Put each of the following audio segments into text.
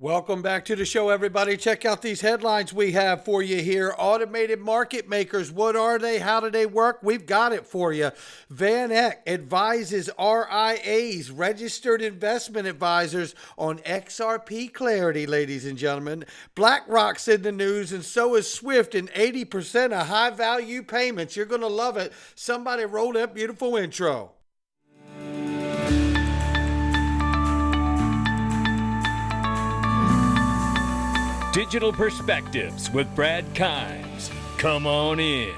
Welcome back to the show, everybody. Check out these headlines we have for you here. Automated market makers, what are they? How do they work? We've got it for you. VanEck advises RIAs, registered investment advisors, on XRP clarity, ladies and gentlemen. BlackRock's in the news, and so is SWIFT, and 80% of high-value payments. You're going to love it. Somebody roll that beautiful intro. Digital Perspectives with Brad Kimes. Come on in.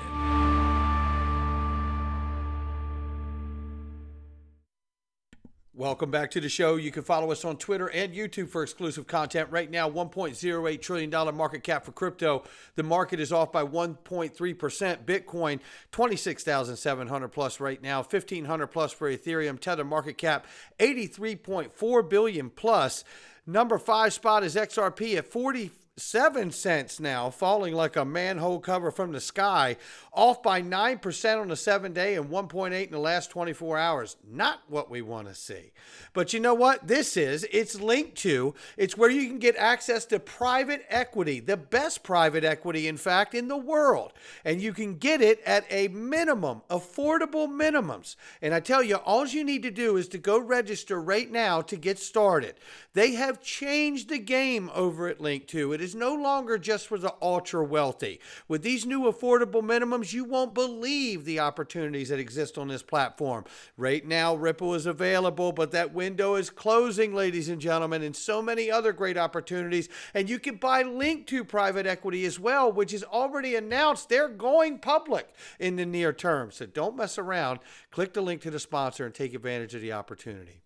Welcome back to the show. You can follow us on Twitter and YouTube for exclusive content. Right now, $1.08 trillion market cap for crypto. The market is off by 1.3%. Bitcoin, 26,700 plus right now. 1,500 plus for Ethereum. Tether market cap, 83.4 billion plus. Number 5 spot is XRP at 47 cents now, falling like a manhole cover from the sky, off by 9% on the 7-day and 1.8 in the last 24 hours. Not what we want to see. But you know what this is? It's linked to, it's where you can get access to private equity, the best private equity, in fact, in the world. And you can get it at a minimum, affordable minimums. And I tell you, all you need to do is to go register right now to get started. They have changed the game over at Link2. It is no longer just for the ultra wealthy. With these new affordable minimums, you won't believe the opportunities that exist on this platform. Right now, Ripple is available, but that window is closing, ladies and gentlemen, and so many other great opportunities. And you can buy Link2 private equity as well, which is already announced they're going public in the near term. So don't mess around. Click the link to the sponsor and take advantage of the opportunity.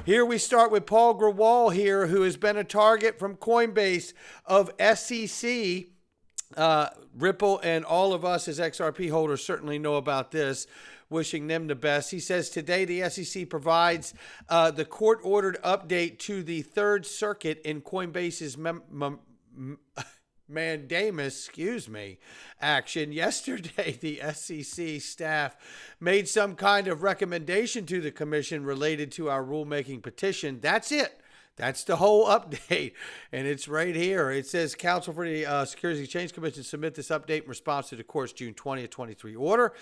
Here we start with Paul Grewal here, who has been a target from Coinbase of SEC. Ripple and all of us as XRP holders certainly know about this. Wishing them the best. He says today the SEC provides the court-ordered update to the Third Circuit in Coinbase's mandamus, action. Yesterday, the SEC staff made some kind of recommendation to the commission related to our rulemaking petition. That's it. That's the whole update, and it's right here. It says, Counsel for the Securities and Exchange Commission submit this update in response to the court's June 20th, 23 order.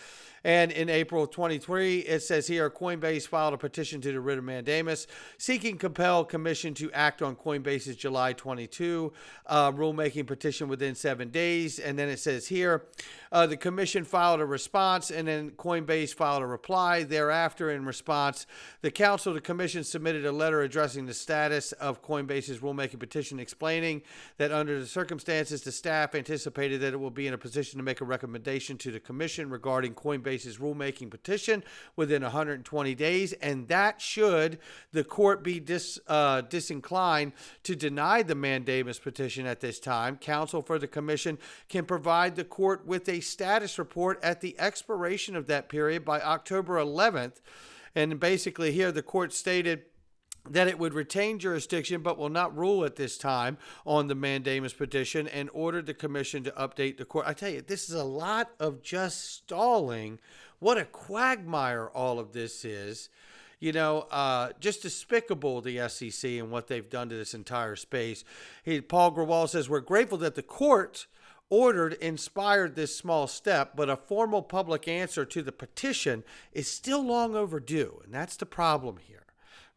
And in April of 23, it says here, Coinbase filed a petition to the writ of mandamus seeking compel commission to act on Coinbase's July 22 rulemaking petition within 7 days. And then it says here, the commission filed a response, and then Coinbase filed a reply. Thereafter, in response, the counsel of the commission submitted a letter addressing the status of Coinbase's rulemaking petition, explaining that under the circumstances, the staff anticipated that it will be in a position to make a recommendation to the commission regarding Coinbase's rulemaking petition within 120 days, and that should the court be disinclined to deny the mandamus petition at this time, counsel for the commission can provide the court with a status report at the expiration of that period by October 11th. And basically here the court stated that it would retain jurisdiction but will not rule at this time on the mandamus petition, and ordered the commission to update the court. I tell you, this is a lot of just stalling. What a quagmire all of this is. You know, just despicable, the SEC and what they've done to this entire space. Paul Grewal says, we're grateful that the court inspired this small step, but a formal public answer to the petition is still long overdue. And that's the problem here.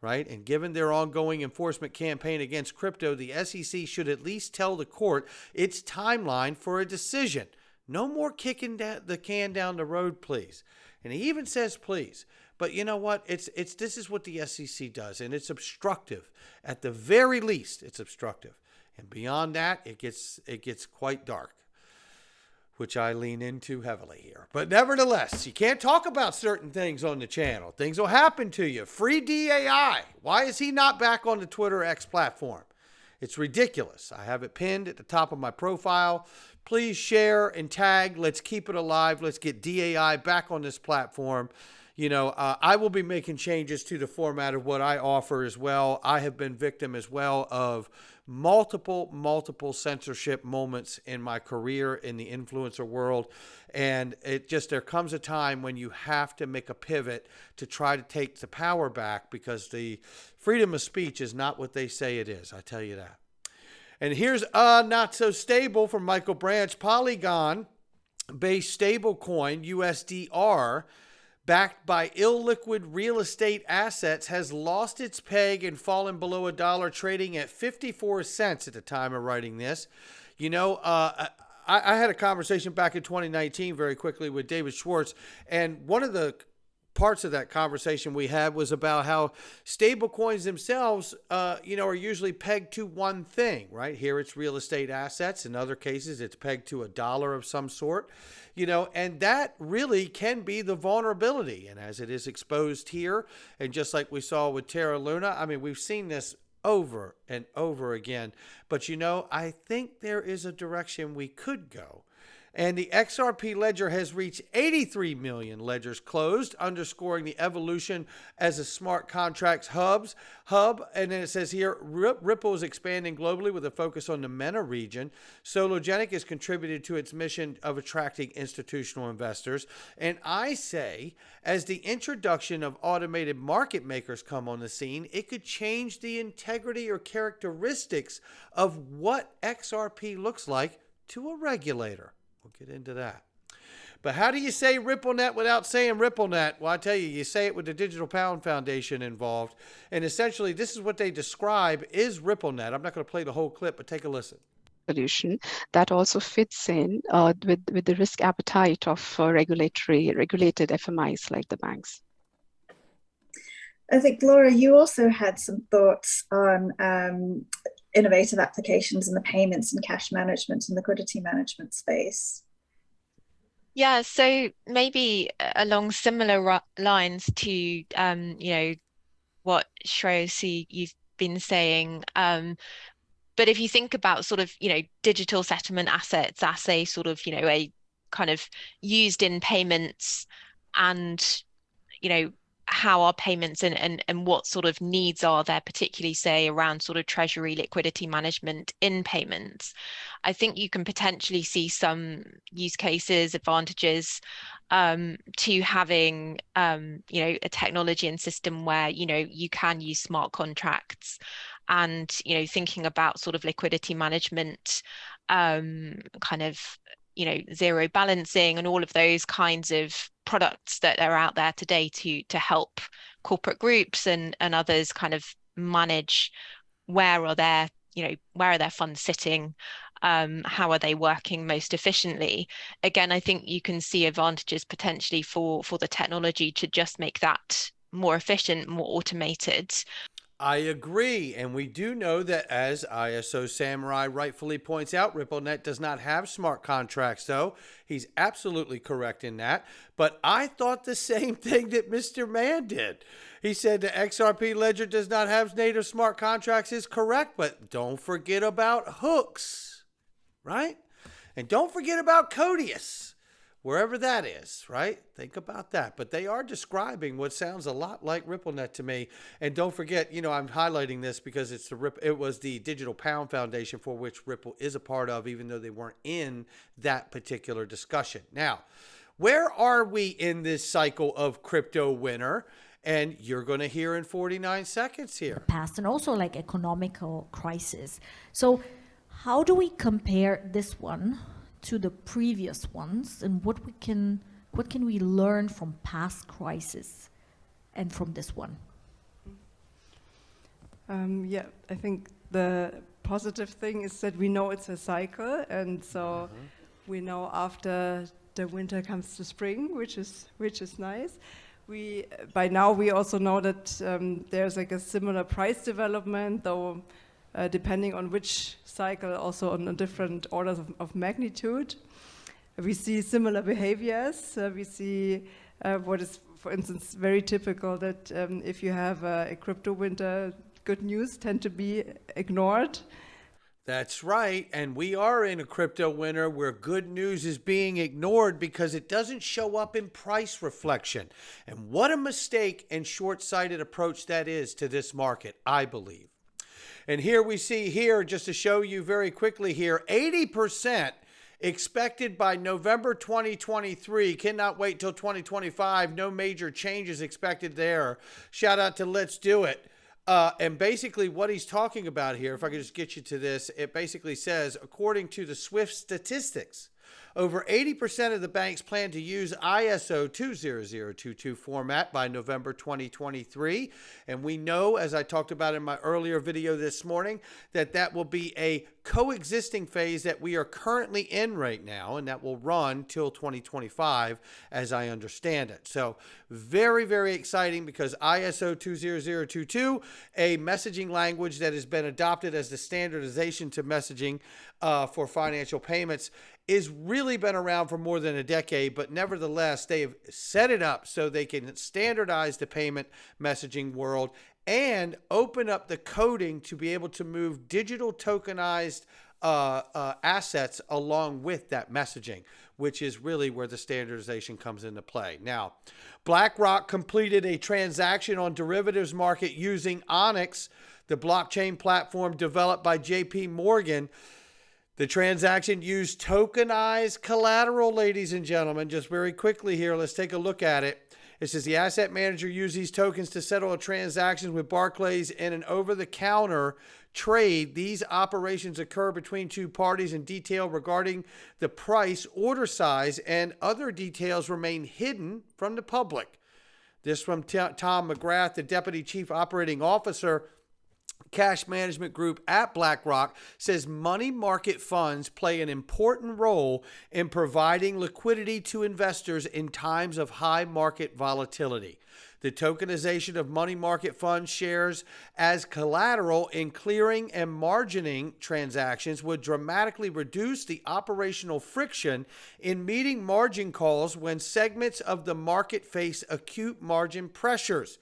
Right? And given their ongoing enforcement campaign against crypto, the SEC should at least tell the court its timeline for a decision. No more kicking the can down the road, please. And he even says please. But you know what? This is what the SEC does, and it's obstructive. At the very least, it's obstructive. And beyond that, it gets quite dark, which I lean into heavily here. But nevertheless, you can't talk about certain things on the channel. Things will happen to you. Free DAI. Why is he not back on the Twitter X platform? It's ridiculous. I have it pinned at the top of my profile. Please share and tag. Let's keep it alive. Let's get DAI back on this platform. You know, I will be making changes to the format of what I offer as well. I have been victim as well of multiple censorship moments in my career in the influencer world. And there comes a time when you have to make a pivot to try to take the power back, because the freedom of speech is not what they say it is. I tell you that. And here's not so stable from Michael Branch. Polygon-based stablecoin USDR, backed by illiquid real estate assets, has lost its peg and fallen below $1, trading at 54 cents at the time of writing this. You know, I had a conversation back in 2019 very quickly with David Schwartz, and one of the parts of that conversation we had was about how stable coins themselves, are usually pegged to one thing, right? Here it's real estate assets. In other cases, it's pegged to $1 of some sort, and that really can be the vulnerability. And as it is exposed here, and just like we saw with Terra Luna, I mean, we've seen this over and over again. But I think there is a direction we could go. And the XRP ledger has reached 83 million ledgers closed, underscoring the evolution as a smart contracts hub. And then it says here, Ripple is expanding globally with a focus on the MENA region. Sologenic has contributed to its mission of attracting institutional investors. And I say, as the introduction of automated market makers come on the scene, it could change the integrity or characteristics of what XRP looks like to a regulator. We'll get into that. But how do you say RippleNet without saying RippleNet? Well, I tell you, you say it with the Digital Pound Foundation involved. And essentially, this is what they describe is RippleNet. I'm not going to play the whole clip, but take a listen. Solution that also fits in with the risk appetite of regulated FMIs like the banks. I think, Laura, you also had some thoughts on innovative applications in the payments and cash management and liquidity management space. Yeah, so maybe along similar lines to what Shreya, you've been saying. But if you think about sort of digital settlement assets as a sort of a kind of used in payments, and how are payments and what sort of needs are there, particularly say around sort of treasury liquidity management in payments. I think you can potentially see some use cases, advantages to having a technology and system where you can use smart contracts, and thinking about sort of liquidity management, kind of zero balancing and all of those kinds of products that are out there today to help corporate groups and others kind of manage where are their funds sitting, how are they working most efficiently. Again, I think you can see advantages potentially for the technology to just make that more efficient, more automated. I agree. And we do know that, as ISO Samurai rightfully points out, RippleNet does not have smart contracts, though. He's absolutely correct in that. But I thought the same thing that Mr. Mann did. He said the XRP ledger does not have native smart contracts is correct, but don't forget about hooks, right? And don't forget about Codius, wherever that is, right? Think about that. But they are describing what sounds a lot like RippleNet to me. And don't forget, I'm highlighting this because it was the Digital Pound Foundation, for which Ripple is a part of, even though they weren't in that particular discussion. Now, where are we in this cycle of crypto winter? And you're going to hear in 49 seconds here. Past and also like economical crisis. So how do we compare this one to the previous ones, and what can we learn from past crises and from this one? Yeah, I think the positive thing is that we know it's a cycle, and so we know after the winter comes the spring, which is nice. By now we also know that there's like a similar price development, though depending on which cycle, also on different orders of magnitude. We see similar behaviors. We see what is, for instance, very typical that if you have a crypto winter, good news tend to be ignored. That's right. And we are in a crypto winter where good news is being ignored because it doesn't show up in price reflection. And what a mistake and short-sighted approach that is to this market, I believe. And here we see here, just to show you very quickly here, 80% expected by November 2023. Cannot wait till 2025. No major changes expected there. Shout out to Let's Do It. And basically what he's talking about here, if I could just get you to this, it basically says, according to the SWIFT statistics, over 80% of the banks plan to use ISO 20022 format by November 2023. And we know, as I talked about in my earlier video this morning, that that will be a coexisting phase that we are currently in right now, and that will run till 2025, as I understand it. So very, very exciting, because ISO 20022, a messaging language that has been adopted as the standardization to messaging for financial payments, is really been around for more than a decade, but nevertheless, they've set it up so they can standardize the payment messaging world and open up the coding to be able to move digital tokenized assets along with that messaging, which is really where the standardization comes into play. Now, BlackRock completed a transaction on derivatives market using Onyx, the blockchain platform developed by JP Morgan. The transaction used tokenized collateral, ladies and gentlemen. Just very quickly here, let's take a look at it. It says the asset manager used these tokens to settle a transaction with Barclays in an over-the-counter trade. These operations occur between two parties, and detail regarding the price, order size, and other details remain hidden from the public. This from Tom McGrath, the Deputy Chief Operating Officer, Cash Management Group at BlackRock, says money market funds play an important role in providing liquidity to investors in times of high market volatility. The tokenization of money market fund shares as collateral in clearing and margining transactions would dramatically reduce the operational friction in meeting margin calls when segments of the market face acute margin pressures.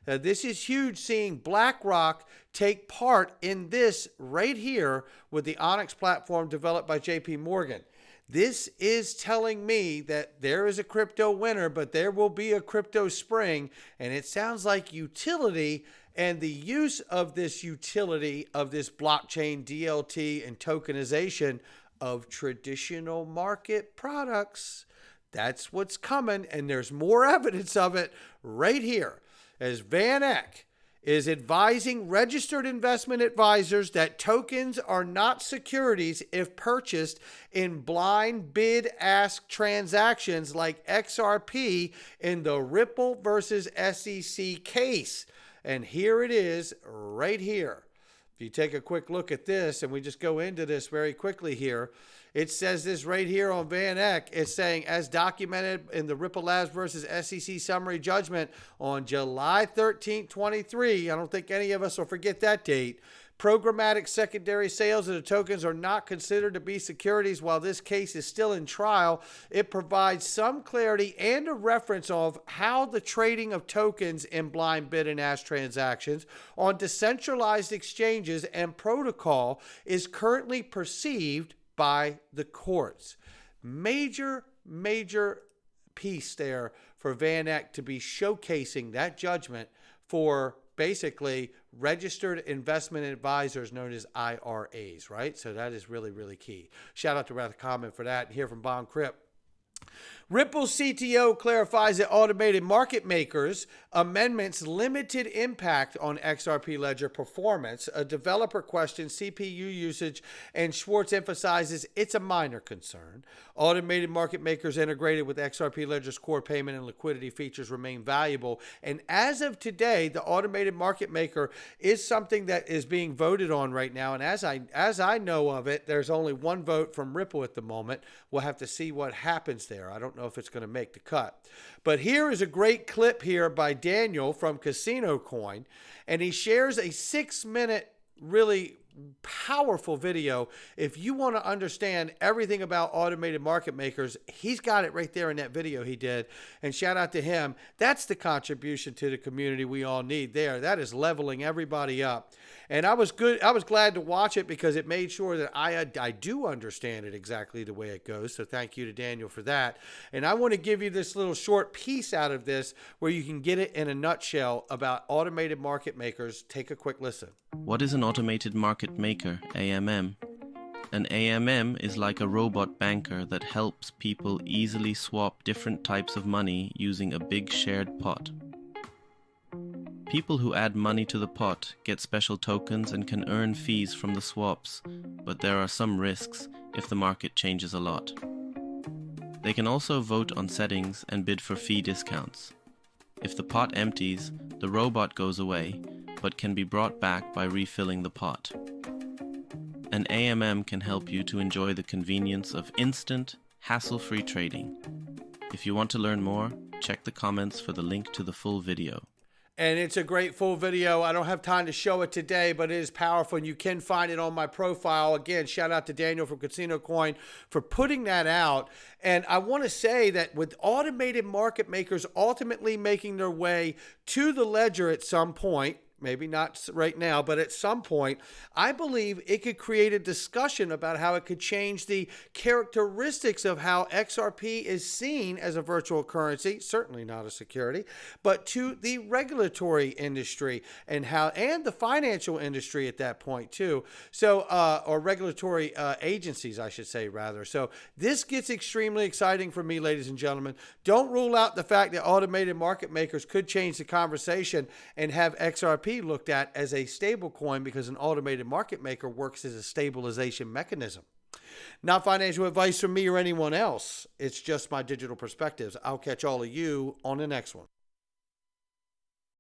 This is huge, seeing BlackRock take part in this right here with the Onyx platform developed by JP Morgan. This is telling me that there is a crypto winter, but there will be a crypto spring, and it sounds like utility and the use of this utility of this blockchain, DLT, and tokenization of traditional market products. That's what's coming, and there's more evidence of it right here, as VanEck is advising registered investment advisors that tokens are not securities if purchased in blind bid-ask transactions like XRP in the Ripple versus SEC case. And here it is right here. If you take a quick look at this, and we just go into this very quickly here, it says this right here on VanEck. It's saying, as documented in the Ripple Labs versus SEC summary judgment on July 13, 23, I don't think any of us will forget that date, programmatic secondary sales of the tokens are not considered to be securities while this case is still in trial. It provides some clarity and a reference of how the trading of tokens in blind bid and ask transactions on decentralized exchanges and protocol is currently perceived by the courts. Major piece there for VanEck to be showcasing that judgment for basically registered investment advisors known as IRAs, right? So that is really, really key. Shout out to Rather Comment for that. And here from Bond Crip. Ripple CTO clarifies that automated market makers amendments limited impact on XRP ledger performance. A developer questions CPU usage, and Schwartz emphasizes it's a minor concern. Automated market makers integrated with XRP ledger's core payment and liquidity features remain valuable. And as of today, the automated market maker is something that is being voted on right now. And as I know of it, there's only one vote from Ripple at the moment. We'll have to see what happens there. I don't know if it's going to make the cut. But here is a great clip here by Daniel from Casino Coin, and he shares a 6-minute really powerful video. If you want to understand everything about automated market makers, he's got it right there in that video he did, and shout out to him. That's the contribution to the community we all need there. That is leveling everybody up. And I was glad to watch it because it made sure that I do understand it exactly the way it goes. So thank you to Daniel for that. And I want to give you this little short piece out of this where you can get it in a nutshell about automated market makers. Take a quick listen. What is an automated market maker, AMM? An AMM is like a robot banker that helps people easily swap different types of money using a big shared pot. People who add money to the pot get special tokens and can earn fees from the swaps, but there are some risks if the market changes a lot. They can also vote on settings and bid for fee discounts. If the pot empties, the robot goes away, but can be brought back by refilling the pot. An AMM can help you to enjoy the convenience of instant, hassle-free trading. If you want to learn more, check the comments for the link to the full video. And it's a great full video. I don't have time to show it today, but it is powerful, and you can find it on my profile. Again, shout out to Daniel from Casino Coin for putting that out. And I want to say that with automated market makers ultimately making their way to the ledger at some point, maybe not right now, but at some point, I believe it could create a discussion about how it could change the characteristics of how XRP is seen as a virtual currency, certainly not a security, but to the regulatory industry and the financial industry at that point too. So, or regulatory agencies, I should say rather. So this gets extremely exciting for me, ladies and gentlemen. Don't rule out the fact that automated market makers could change the conversation and have XRP looked at as a stable coin, because an automated market maker works as a stabilization mechanism. Not financial advice from me or anyone else. It's just my digital perspectives. I'll catch all of you on the next one.